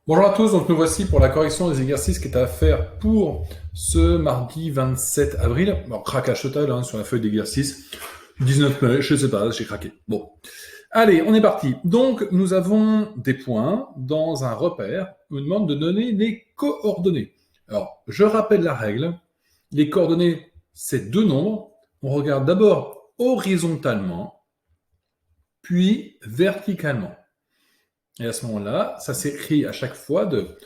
Bonjour à tous, donc nous voici pour la correction des exercices qui est à faire pour ce mardi 27 avril. Alors, craquage total sur la feuille d'exercice. 19 mai, je sais pas, j'ai craqué. Bon. Allez, on est parti. Donc, nous avons des points dans un repère. On nous demande de donner les coordonnées. Alors, je rappelle la règle. Les coordonnées, c'est deux nombres. On regarde d'abord horizontalement, puis verticalement. Et à ce moment-là, ça s'écrit à chaque fois de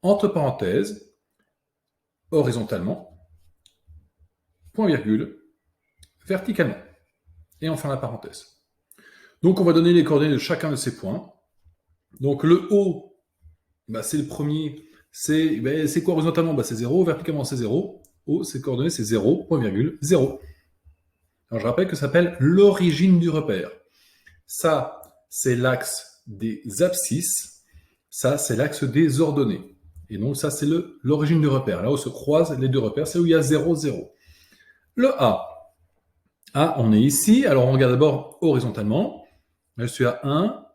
entre parenthèses, horizontalement, point virgule, verticalement. Et enfin la parenthèse. Donc on va donner les coordonnées de chacun de ces points. Donc le haut, c'est le premier. C'est quoi horizontalement? C'est 0, verticalement c'est 0. Haut, ses coordonnées c'est 0, point virgule, 0. Alors je rappelle que ça s'appelle l'origine du repère. Ça, c'est l'axe des abscisses. Ça, c'est l'axe des ordonnées. Et donc ça, c'est l'origine du repère. Là où se croisent les deux repères, c'est où il y a 0, 0. Le A. A, on est ici. Alors on regarde d'abord horizontalement. Je suis à 1,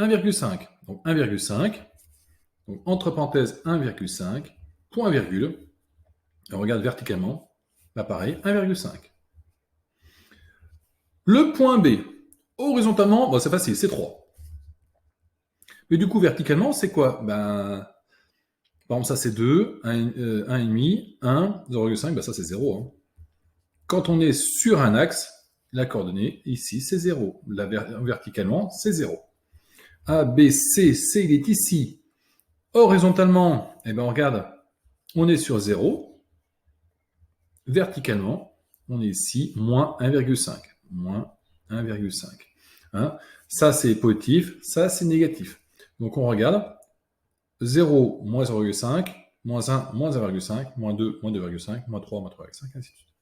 1,5. Donc 1,5. Donc entre parenthèses 1,5, point virgule. Et on regarde verticalement. Là pareil, 1,5. Le point B. Horizontalement, c'est facile, c'est 3. Mais du coup, verticalement, c'est quoi? Par exemple, ça c'est 2, 1,5, 1, 0,5, ça c'est 0. Hein. Quand on est sur un axe, la coordonnée ici c'est 0. Verticalement, c'est 0. A, B, C, C il est ici. Horizontalement, on regarde, on est sur 0. Verticalement, on est ici, moins 1,5. Moins 1,5. Hein, ça c'est positif, ça c'est négatif. Donc on regarde, 0, moins 0,5, moins 1, moins 0,5, moins 2, moins 2,5, moins 3, moins 3,5, ainsi de suite.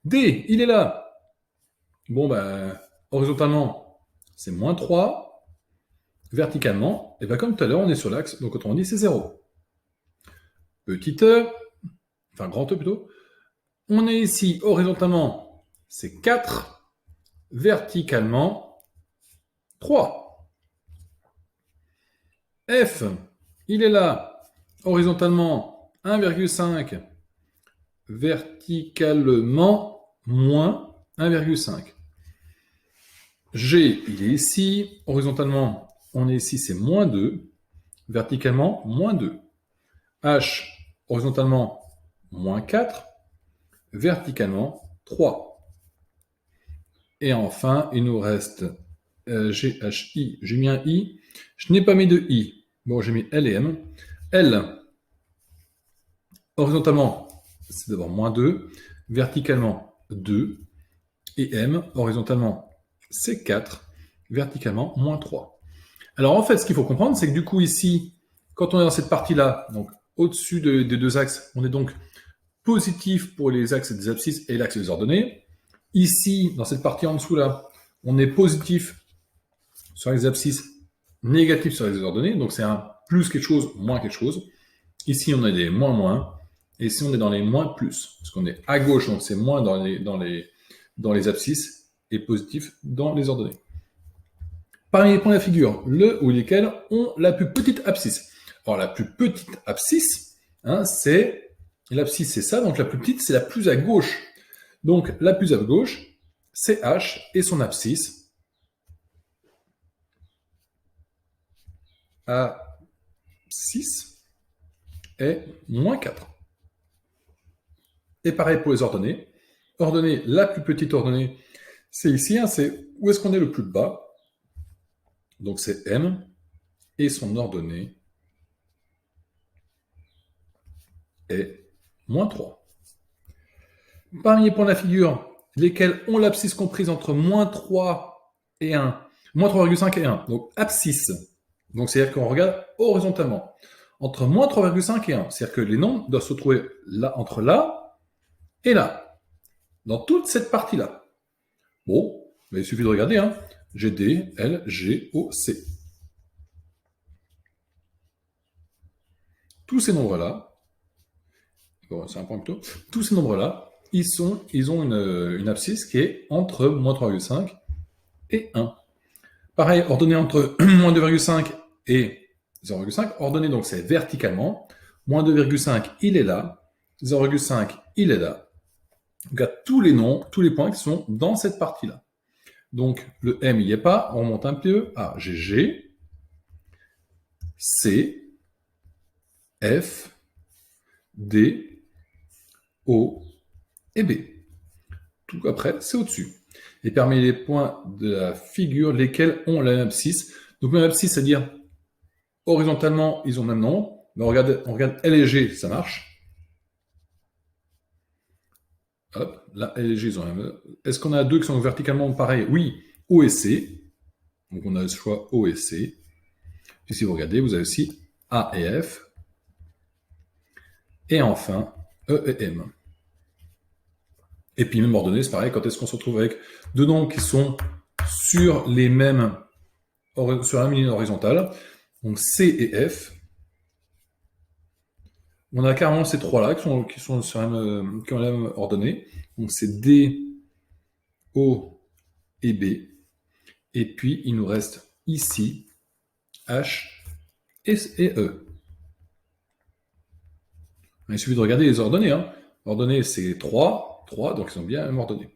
D, il est là. Bon, horizontalement, c'est moins 3. Verticalement, comme tout à l'heure, on est sur l'axe, donc autrement dit, c'est 0. Petit e, enfin grand E plutôt. On est ici, horizontalement, c'est 4. Verticalement, 3. F, il est là. Horizontalement, 1,5. Verticalement, moins 1,5. G, il est ici. Horizontalement, on est ici, c'est moins 2. Verticalement, moins 2. H, horizontalement, moins 4. Verticalement, 3. Et enfin, il nous reste G, H, I. J'ai mis un I. Je n'ai pas mis de I. Bon, j'ai mis L et M. L, horizontalement, c'est d'abord moins 2. Verticalement, 2. Et M, horizontalement, c'est 4. Verticalement, moins 3. Alors en fait, ce qu'il faut comprendre, c'est que du coup ici, quand on est dans cette partie-là, donc au-dessus des deux axes, on est donc positif pour les axes des abscisses et l'axe des ordonnées. Ici, dans cette partie en dessous là, on est positif sur les abscisses, négatif sur les ordonnées, donc c'est un plus quelque chose, moins quelque chose. Ici, on a des moins moins, et ici, on est dans les moins plus, parce qu'on est à gauche, donc c'est moins dans les abscisses, et positif dans les ordonnées. Parmi les points de la figure, le ou lesquels ont la plus petite abscisse. Alors, la plus petite abscisse, c'est l'abscisse, c'est ça, donc la plus petite, c'est la plus à gauche. Donc, la plus à gauche, c'est H, et son abscisse, A6, est moins 4. Et pareil pour les ordonnées. Ordonnée, la plus petite ordonnée, c'est ici, c'est où est-ce qu'on est le plus bas. Donc c'est M, et son ordonnée est moins 3. Parmi les points de la figure, lesquels ont l'abscisse comprise entre moins 3 et 1, moins 3,5 et 1, donc abscisse. Donc c'est-à-dire qu'on regarde horizontalement, entre moins 3,5 et 1, c'est-à-dire que les nombres doivent se trouver là, entre là et là, dans toute cette partie-là. Bon, il suffit de regarder, G, D, L, G, O, C. Tous ces nombres-là, bon, c'est un point plutôt, tous ces nombres-là, ils ont une abscisse qui est entre moins 3,5 et 1. Pareil, ordonnée entre moins 2,5 et 0,5. Ordonné, donc c'est verticalement. Moins 2,5, il est là. 0,5, il est là. Donc, il y a tous les noms, tous les points qui sont dans cette partie-là. Donc, le M, il n'y est pas. On remonte un peu. Ah, j'ai G, C, F, D, O et B. Tout après, c'est au-dessus. Et parmi les points de la figure, lesquels ont la même abscisse. Donc, même abscisse, c'est-à-dire horizontalement, ils ont le même nom. Mais on regarde L et G, ça marche. Hop, là, L et G, ils ont la même. Est-ce qu'on a deux qui sont verticalement pareils? Oui, O et C. Donc, on a le choix O et C. Puis, si vous regardez, vous avez aussi A et F. Et enfin, E et M. Et puis, même ordonnée, c'est pareil, quand est-ce qu'on se retrouve avec deux nombres qui sont sur la même ligne horizontale, donc C et F. On a carrément ces trois-là qui ont la même ordonnée. Donc, c'est D, O et B. Et puis, il nous reste ici H et E. Il suffit de regarder les ordonnées. Hein. Ordonnées, c'est 3, donc ils sont bien même ordonnées.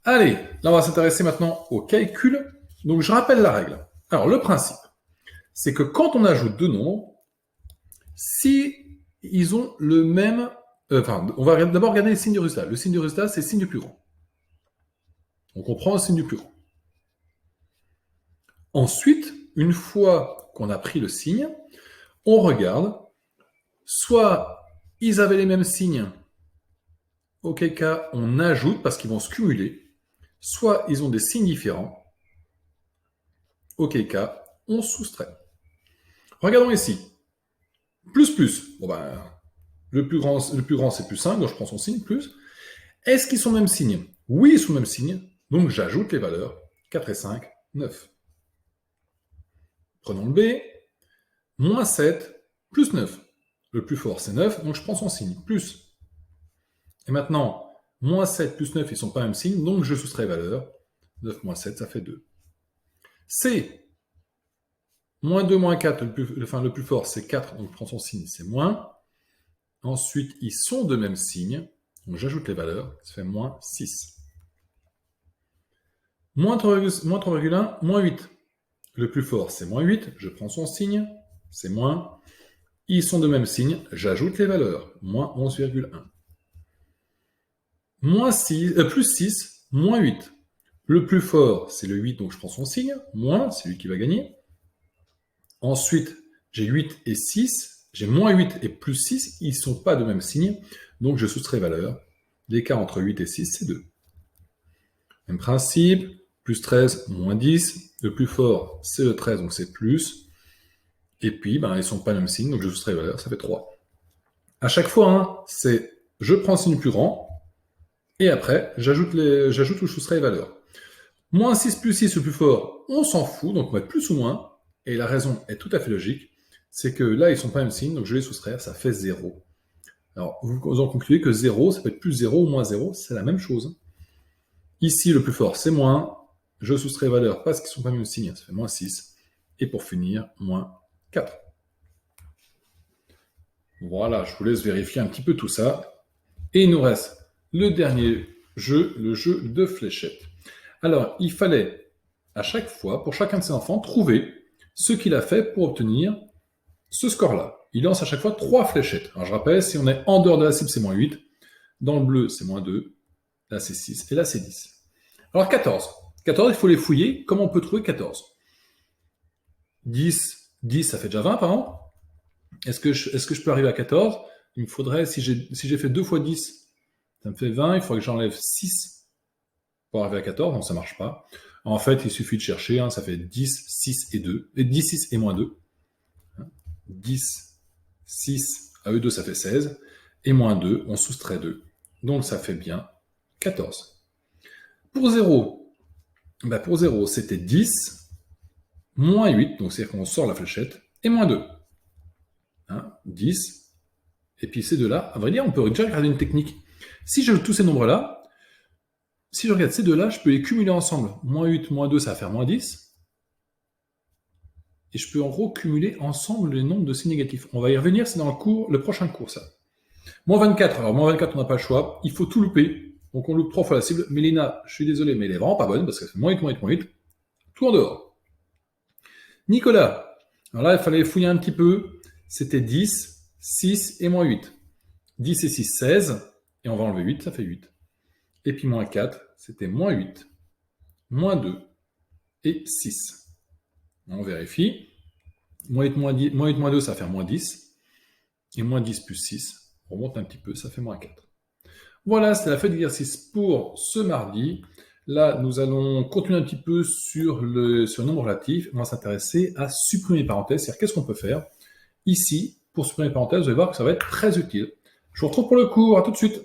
Allez, là, on va s'intéresser maintenant au calcul. Donc, je rappelle la règle. Alors, le principe, c'est que quand on ajoute deux nombres, si ils ont le même... on va d'abord regarder les signes du résultat. Le signe du résultat, c'est le signe du plus grand. Donc, on prend le signe du plus grand. Ensuite, une fois qu'on a pris le signe, on regarde, soit ils avaient les mêmes signes, auquel cas on ajoute parce qu'ils vont se cumuler, soit ils ont des signes différents, auquel cas on soustrait. Regardons ici. Plus. Bon ben, le plus grand c'est plus 5, donc je prends son signe, plus. Est-ce qu'ils sont même signe? Oui, ils sont même signe, donc j'ajoute les valeurs 4 et 5, 9. Prenons le B, moins 7, plus 9. Le plus fort, c'est 9, donc je prends son signe, plus. Et maintenant, moins 7 plus 9, ils ne sont pas même signe, donc je soustrais les valeurs. 9 moins 7, ça fait 2. C, moins 2, moins 4, le plus fort, c'est 4, donc je prends son signe, c'est moins. Ensuite, ils sont de même signe, donc j'ajoute les valeurs, ça fait moins 6. Moins 3,1, moins 8. Le plus fort, c'est moins 8, je prends son signe, c'est moins. Ils sont de même signe, j'ajoute les valeurs, moins 11,1. Plus 6, moins 8. Le plus fort, c'est le 8, donc je prends son signe, moins, c'est lui qui va gagner. Ensuite, j'ai 8 et 6, j'ai moins 8 et plus 6, ils ne sont pas de même signe, donc je soustrais valeur. L'écart entre 8 et 6, c'est 2. Même principe, plus 13, moins 10. Le plus fort, c'est le 13, donc c'est plus. Et puis, ils ne sont pas de même signe, donc je soustrais valeur, ça fait 3. À chaque fois, hein, c'est je prends le signe plus grand, et après, j'ajoute ou je soustrais les valeurs. Moins 6 plus 6, le plus fort, on s'en fout, donc on va mettre plus ou moins. Et la raison est tout à fait logique, c'est que là, ils ne sont pas même signe, donc je vais les soustraire, ça fait 0. Alors, vous en concluez que 0, ça peut être plus 0 ou moins 0, c'est la même chose. Ici, le plus fort, c'est moins. Je soustrais les valeurs parce qu'ils ne sont pas même signe, ça fait moins 6. Et pour finir, moins 4. Voilà, je vous laisse vérifier un petit peu tout ça. Et il nous reste le dernier jeu, le jeu de fléchettes. Alors, il fallait, à chaque fois, pour chacun de ses enfants, trouver ce qu'il a fait pour obtenir ce score-là. Il lance à chaque fois 3 fléchettes. Alors, je rappelle, si on est en dehors de la cible, c'est moins 8. Dans le bleu, c'est moins 2. Là, c'est 6. Et là, c'est 10. Alors, 14. 14, il faut les fouiller. Comment on peut trouver 14? 10, ça fait déjà 20 par an. Est-ce que je peux arriver à 14? Il me faudrait, si j'ai fait 2 fois 10, ça me fait 20. Il faudrait que j'enlève 6 pour arriver à 14. Non, ça ne marche pas. En fait, il suffit de chercher. Hein, ça fait 10, 6 et 2. Et 10, 6 et moins 2. 10, 6, à eux 2, ça fait 16. Et moins 2, on soustrait 2. Donc, ça fait bien 14. Pour 0, pour 0, c'était 10, moins 8, donc c'est-à-dire qu'on sort la fléchette, et moins 2. 10. Et puis ces deux-là, à vrai dire, on peut déjà regarder une technique. Si je tous ces nombres-là, si je regarde ces deux-là, je peux les cumuler ensemble. Moins 8, moins 2, ça va faire moins 10. et je peux en gros cumuler ensemble les nombres de signes négatifs. On va y revenir, c'est dans le prochain cours, ça. Moins 24, alors moins 24, on n'a pas le choix, il faut tout louper, donc on loupe 3 fois la cible. Mélina, je suis désolé, mais elle est vraiment pas bonne, parce qu'elle fait moins 8, moins 8, moins 8, tout en dehors. Nicolas, alors là, il fallait fouiller un petit peu, c'était 10, 6 et moins 8. 10 et 6, 16, et on va enlever 8, ça fait 8. Et puis moins 4, c'était moins 8, moins 2 et 6. On vérifie. Moins 8, moins 2, ça va faire moins 10. Et moins 10 plus 6, on remonte un petit peu, ça fait moins 4. Voilà, c'était la feuille d'exercice pour ce mardi. Là, nous allons continuer un petit peu sur le nombre relatif. On va s'intéresser à supprimer les parenthèses, c'est-à-dire qu'est-ce qu'on peut faire ici pour supprimer les parenthèses. Vous allez voir que ça va être très utile. Je vous retrouve pour le cours, à tout de suite.